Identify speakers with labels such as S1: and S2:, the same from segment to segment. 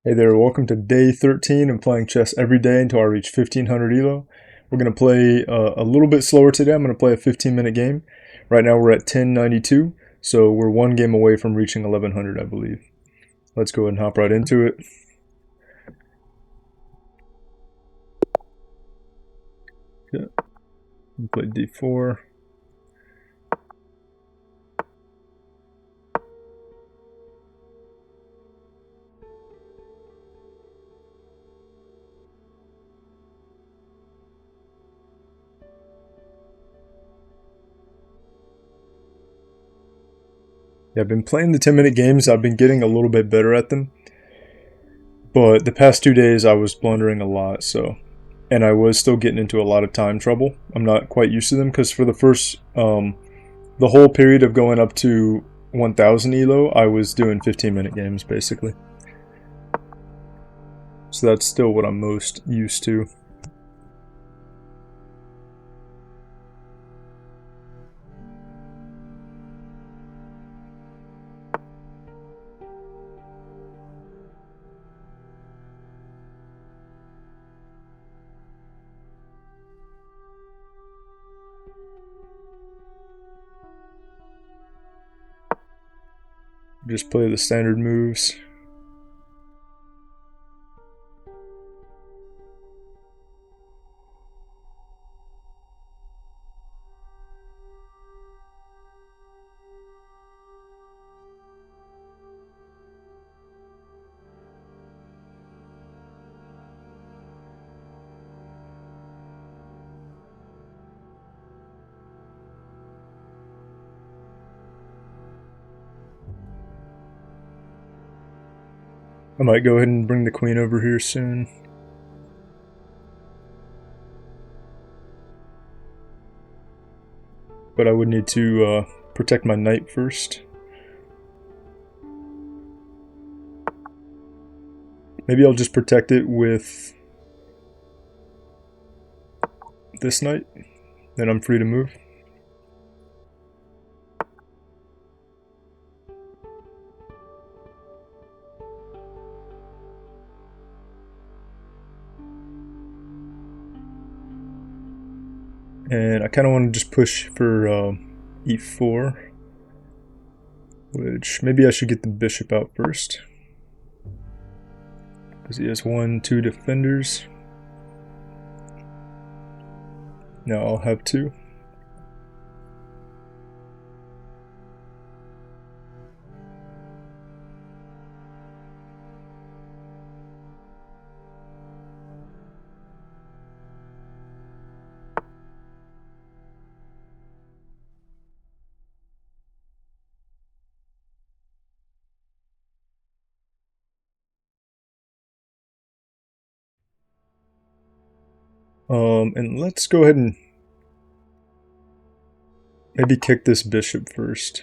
S1: Hey there, welcome to day 13 of playing chess every day until I reach 1500 Elo. We're going to play a little bit slower today. I'm going to play a 15-minute game. Right now we're at 1092, so we're one game away from reaching 1100, I believe. Let's go ahead and hop right into it. Yeah. Play d4. Yeah, I've been playing the 10-minute games. I've been getting a little bit better at them. But the past 2 days I was blundering a lot, and I was still getting into a lot of time trouble. I'm not quite used to them because for the whole period of going up to 1000 Elo, I was doing 15-minute games basically. So that's still what I'm most used to. Just play the standard moves. I might go ahead and bring the queen over here soon. But I would need to protect my knight first. Maybe I'll just protect it with this knight. Then I'm free to move. And I kind of want to just push for e4. Which, maybe I should get the bishop out first. Because he has 1-2 defenders. Now I'll have 2. And let's go ahead and maybe kick this bishop first.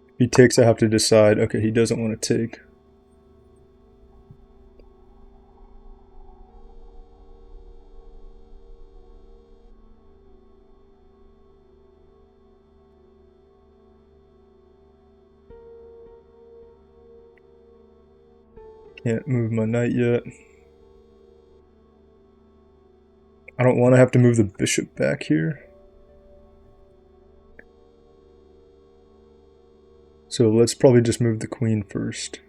S1: If he takes, I have to decide. Okay, he doesn't want to take. Can't move my knight yet. I don't want to have to move the bishop back here. So let's probably just move the queen first.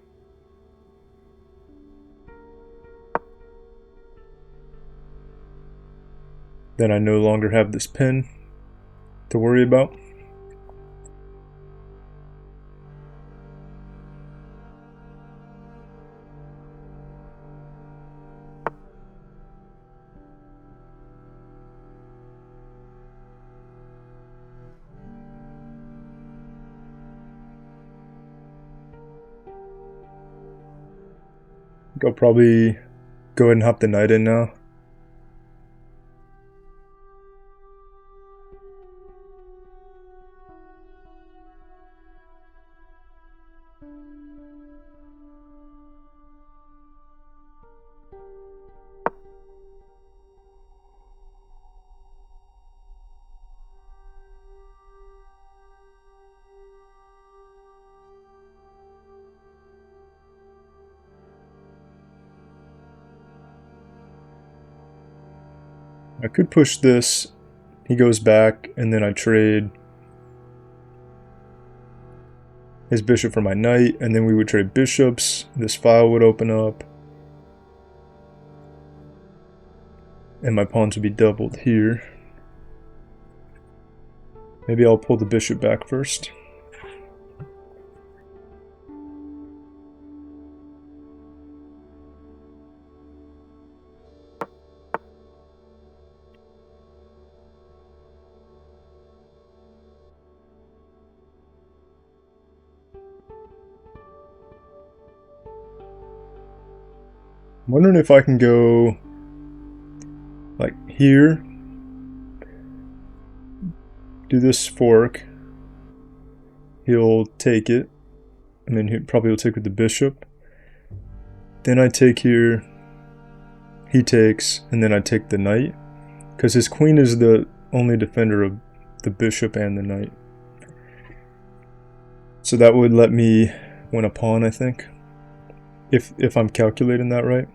S1: Then I no longer have this pin to worry about. I'll probably go ahead and hop the knight in now. I could push this. He goes back, and then I trade his bishop for my knight, and then we would trade bishops. This file would open up, and my pawns would be doubled here. Maybe I'll pull the bishop back first. I'm wondering if I can go like here, do this fork. He'll take it. I mean, he probably will take with the bishop. Then I take here, he takes, and then I take the knight. Because his queen is the only defender of the bishop and the knight. So that would let me win a pawn, I think. If I'm calculating that right.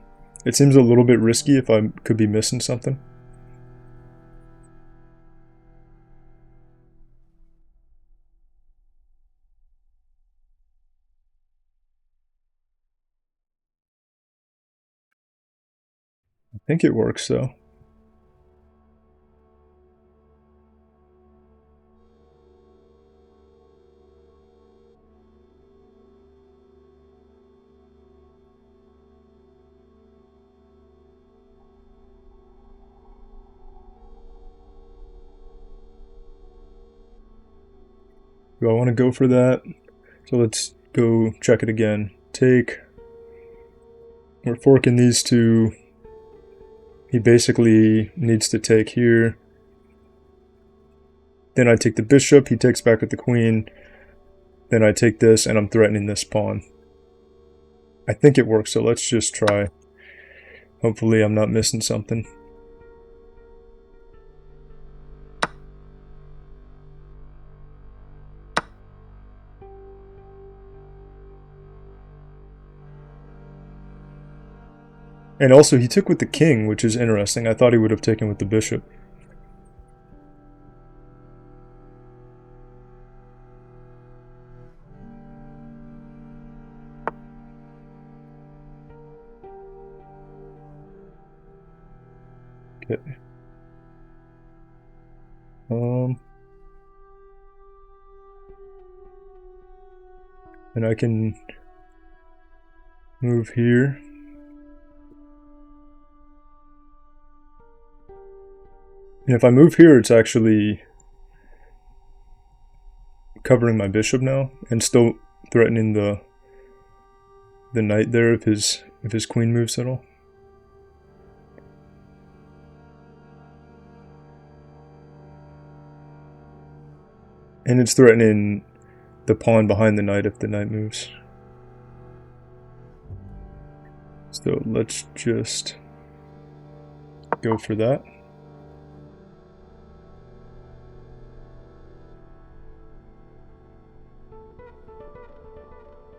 S1: It seems a little bit risky if I could be missing something. I think it works though. Do I want to go for that? So let's go check it again. Take. We're forking these two. He basically needs to take here. Then I take the bishop, he takes back with the queen. Then I take this, and I'm threatening this pawn. I think it works, so let's just try. Hopefully I'm not missing something. And also, he took with the king, which is interesting. I thought he would have taken with the bishop. Okay. And I can move here. And if I move here, it's actually covering my bishop now, and still threatening the knight there if his queen moves at all. And it's threatening the pawn behind the knight if the knight moves. So let's just go for that.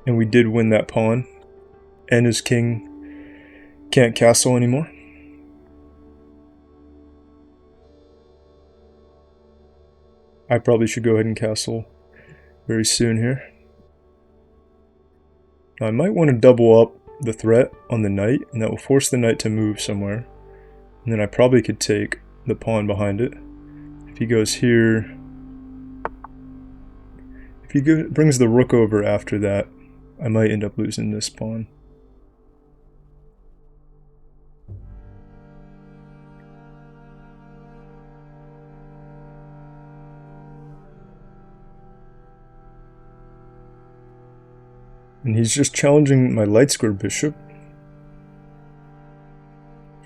S1: And we did win that pawn. And his king can't castle anymore. I probably should go ahead and castle very soon here. Now I might want to double up the threat on the knight, and that will force the knight to move somewhere. And then I probably could take the pawn behind it. If he goes here, if he brings the rook over after that, I might end up losing this pawn. And he's just challenging my light square bishop.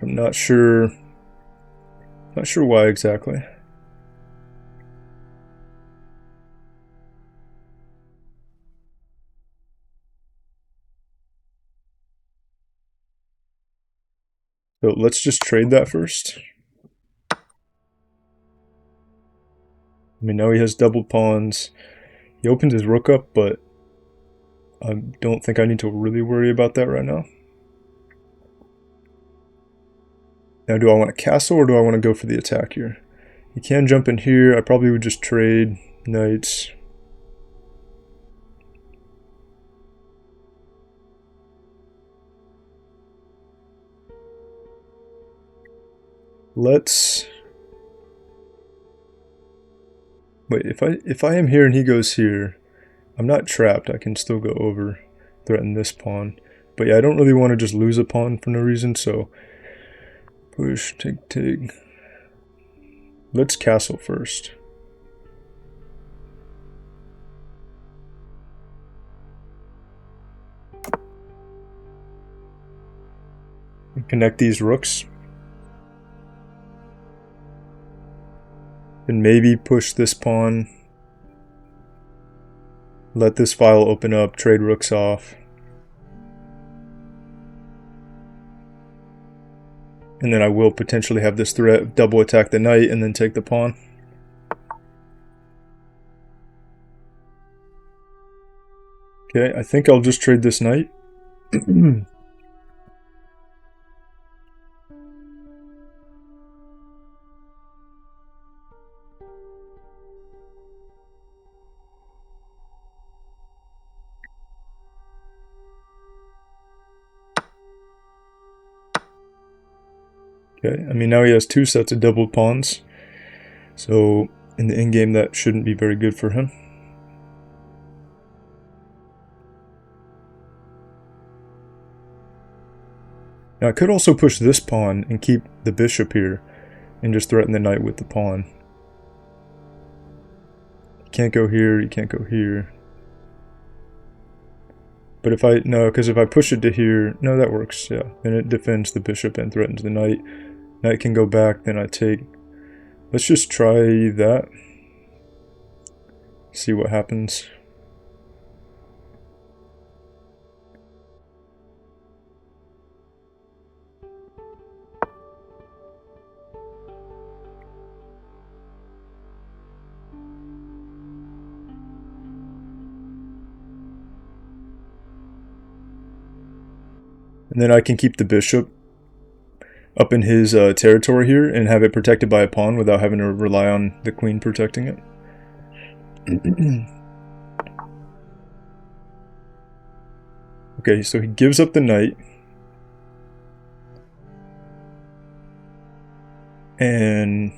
S1: I'm not sure why exactly. So let's just trade that first. I mean, now he has double pawns. He opened his rook up, but I don't think I need to really worry about that right now. Now, do I want to castle or do I want to go for the attack here? He can jump in here. I probably would just trade knights. Let's wait. If I am here and he goes here, I'm not trapped. I can still go over, threaten this pawn. But yeah, I don't really want to just lose a pawn for no reason. So push, take. Let's castle first. Connect these rooks. And maybe push this pawn. Let this file open up, trade rooks off. And then I will potentially have this threat of double attack the knight and then take the pawn. Okay, I think I'll just trade this knight. Okay, I mean now he has two sets of doubled pawns. So in the endgame that shouldn't be very good for him. Now I could also push this pawn and keep the bishop here and just threaten the knight with the pawn. You can't go here, you can't go here. But if I, no, because if I push it to here, no, that works, yeah. Then it defends the bishop and threatens the knight. Knight can go back, then I take. Let's just try that. See what happens. And then I can keep the bishop up in his territory here and have it protected by a pawn without having to rely on the queen protecting it. Okay, so he gives up the knight. And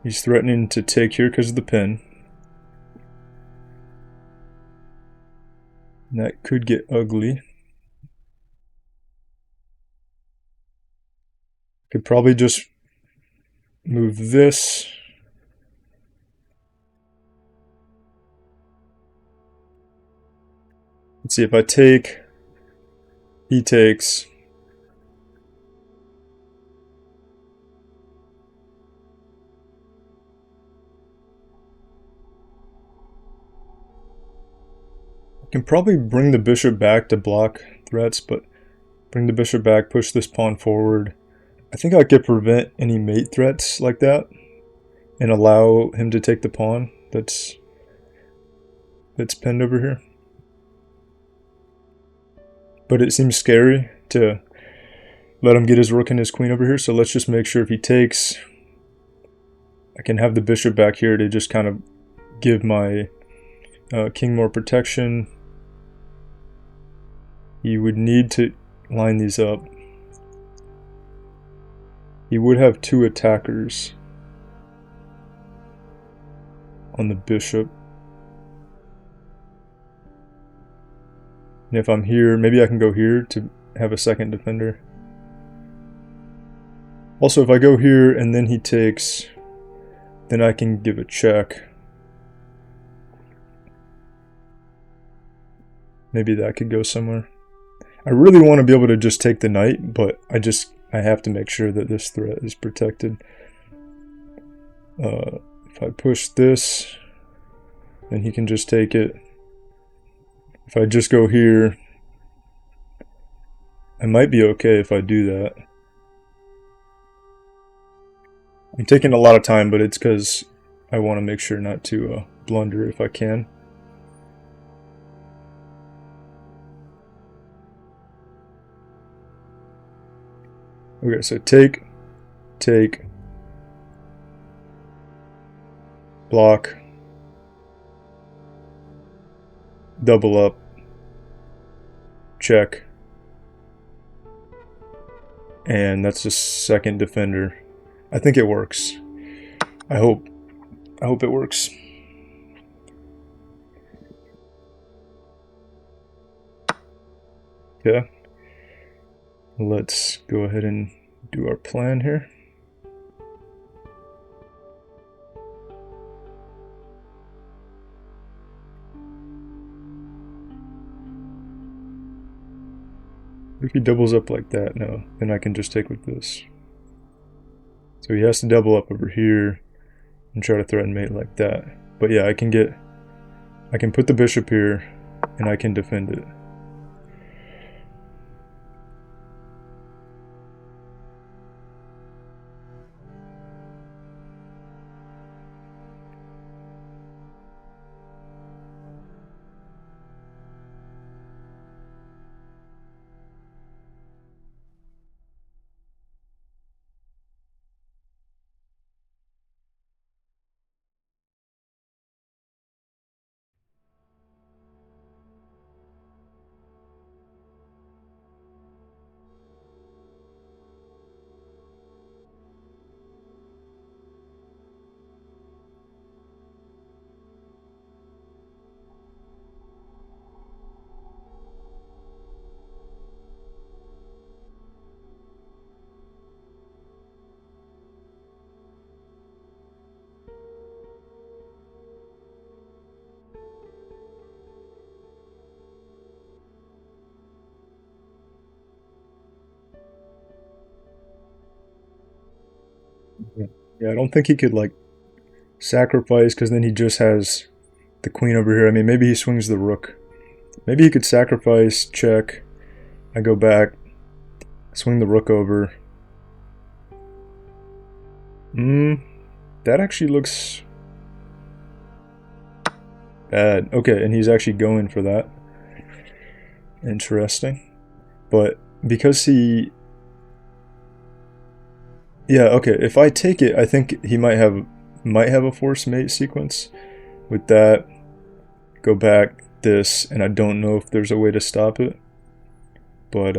S1: he's threatening to take here because of the pin. And that could get ugly. Could probably just move this. Let's see, if I take, he takes. I can probably bring the bishop back to block threats, but bring the bishop back, push this pawn forward. I think I could prevent any mate threats like that and allow him to take the pawn that's pinned over here. But it seems scary to let him get his rook and his queen over here, so let's just make sure if he takes, I can have the bishop back here to just kind of give my king more protection. You would need to line these up. He would have two attackers on the bishop. And if I'm here, maybe I can go here to have a second defender. Also, if I go here and then he takes, then I can give a check. Maybe that could go somewhere. I really want to be able to just take the knight, but I have to make sure that this threat is protected. If I push this, then he can just take it. If I just go here, I might be okay if I do that. I'm taking a lot of time, but it's because I want to make sure not to blunder if I can. Okay, so take, take, block, double up, check, and that's the second defender. I think it works. I hope it works. Okay. Let's go ahead and do our plan here. If he doubles up like that, no, then I can just take with this. So he has to double up over here and try to threaten mate like that. But yeah, I can put the bishop here and I can defend it. Yeah, I don't think he could like sacrifice because then he just has the queen over here. I mean, maybe he swings the rook. Maybe he could sacrifice, check, I go back, swing the rook over. That actually looks bad. Okay, and he's actually going for that. Interesting. But because he... Yeah, okay, if I take it, I think he might have a forced mate sequence. With that, go back, this, and I don't know if there's a way to stop it. But,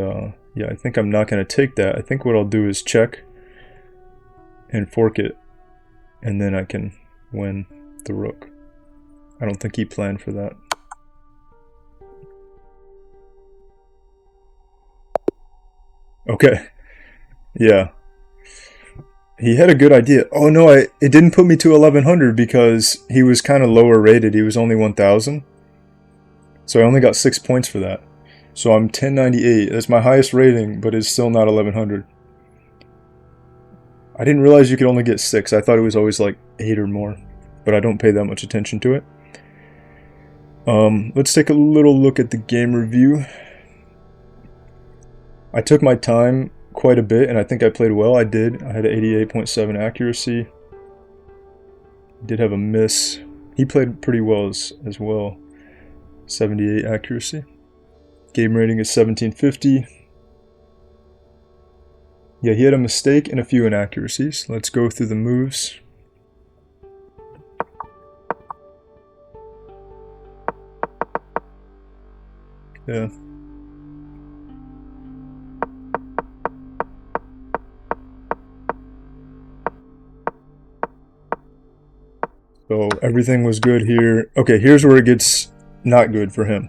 S1: yeah, I think I'm not going to take that. I think what I'll do is check and fork it, and then I can win the rook. I don't think he planned for that. Okay. Yeah. He had a good idea. Oh no, it didn't put me to 1100 because he was kind of lower rated. He was only 1000. So I only got 6 points for that. So I'm 1098. That's my highest rating, but it's still not 1100. I didn't realize you could only get 6. I thought it was always like 8 or more, but I don't pay that much attention to it. Let's take a little look at the game review. I took my time quite a bit, and I think I played well. I did. I had an 88.7 accuracy. Did have a miss. He played pretty well as well. 78 accuracy. Game rating is 1750. Yeah, he had a mistake and a few inaccuracies. Let's go through the moves. Yeah. So everything was good here. Okay, here's where it gets not good for him.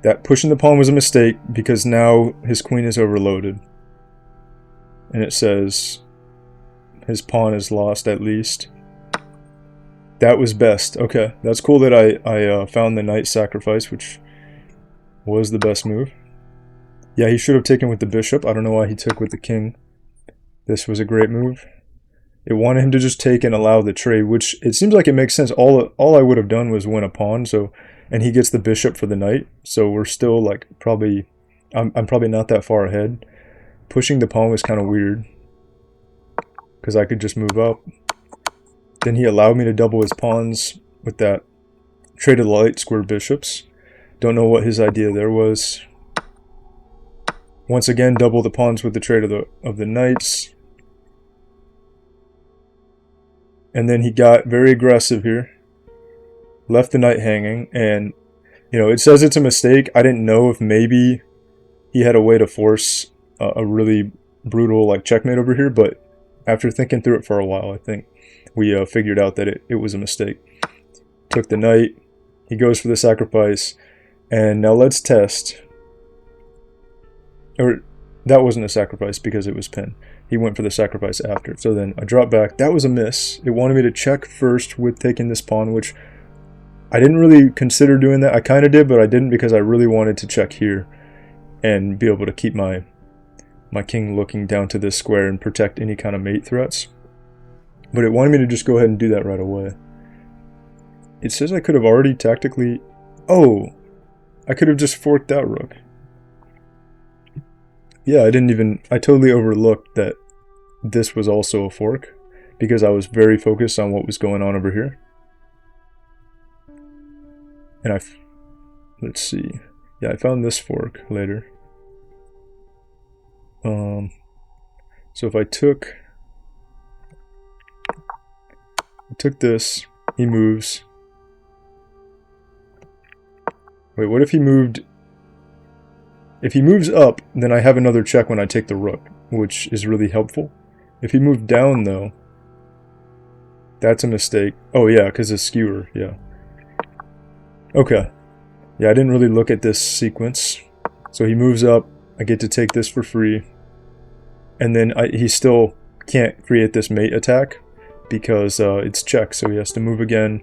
S1: That pushing the pawn was a mistake because now his queen is overloaded. And it says his pawn is lost at least. That was best. Okay, that's cool that I found the knight sacrifice, which was the best move. Yeah, he should have taken with the bishop. I don't know why he took with the king. This was a great move. It wanted him to just take and allow the trade, which it seems like it makes sense. All I would have done was win a pawn, so, and he gets the bishop for the knight. So we're still like probably, I'm probably not that far ahead. Pushing the pawn was kind of weird because I could just move up. Then he allowed me to double his pawns with that trade of the light square bishops. Don't know what his idea there was. Once again, double the pawns with the trade of the knights. And then he got very aggressive here. Left the knight hanging, and it says it's a mistake. I didn't know if maybe he had a way to force a really brutal like checkmate over here, but after thinking through it for a while, I think we figured out that it was a mistake. Took the knight. He goes for the sacrifice, and now let's test. Or that wasn't a sacrifice because it was pin. He went for the sacrifice after. So then I dropped back. That was a miss. It wanted me to check first with taking this pawn, which I didn't really consider doing that. I kind of did, but I didn't because I really wanted to check here and be able to keep my king looking down to this square and protect any kind of mate threats. But it wanted me to just go ahead and do that right away. It says I could have already tactically... Oh! I could have just forked that rook. Yeah, I totally overlooked that this was also a fork because I was very focused on what was going on over here. And let's see. Yeah, I found this fork later. So if I took this, he moves. Wait, what if he moved? If he moves up, then I have another check when I take the rook, which is really helpful. If he moved down, though, that's a mistake. Oh, yeah, because it's skewer, yeah. Okay. Yeah, I didn't really look at this sequence. So he moves up, I get to take this for free. And then he still can't create this mate attack because it's check, so he has to move again.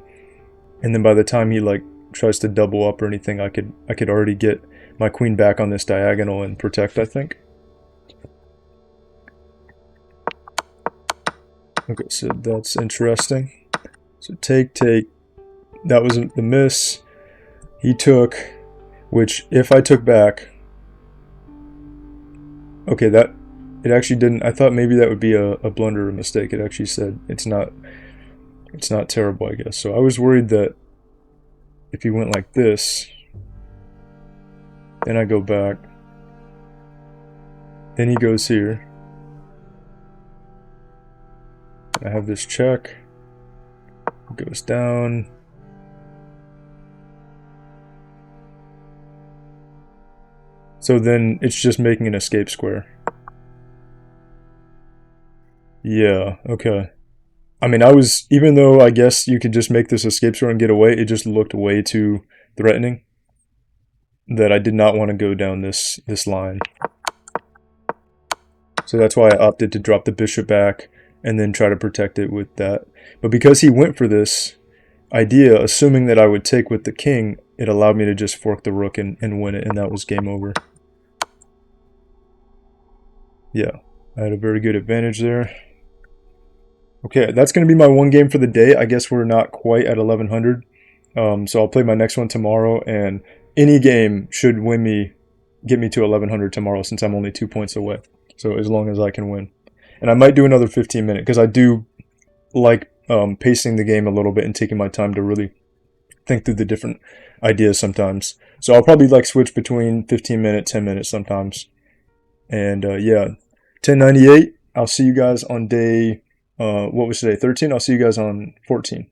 S1: And then by the time he like tries to double up or anything, I could already get my queen back on this diagonal and protect, I think. Okay, so that's interesting. So take. That was the miss. He took, which if I took back... Okay, it actually didn't... I thought maybe that would be a blunder or a mistake. It actually said it's not terrible, I guess. So I was worried that if he went like this, then I go back, then he goes here. I have this check. It goes down. So then it's just making an escape square. Yeah, okay. I mean, even though I guess you could just make this escape square and get away, it just looked way too threatening that I did not want to go down this line. So that's why I opted to drop the bishop back and then try to protect it with that. But because he went for this idea, assuming that I would take with the king, it allowed me to just fork the rook and win it, and that was game over. Yeah, I had a very good advantage there. Okay, that's going to be my one game for the day. I guess we're not quite at 1100. So I'll play my next one tomorrow, and any game should get me to 1100 tomorrow since I'm only 2 points away. So as long as I can win. And I might do another 15-minute because I do like pacing the game a little bit and taking my time to really think through the different ideas sometimes. So I'll probably like switch between 15-minute, 10 minutes sometimes. And yeah, 1098. I'll see you guys on day, what was today? 13? I'll see you guys on 14.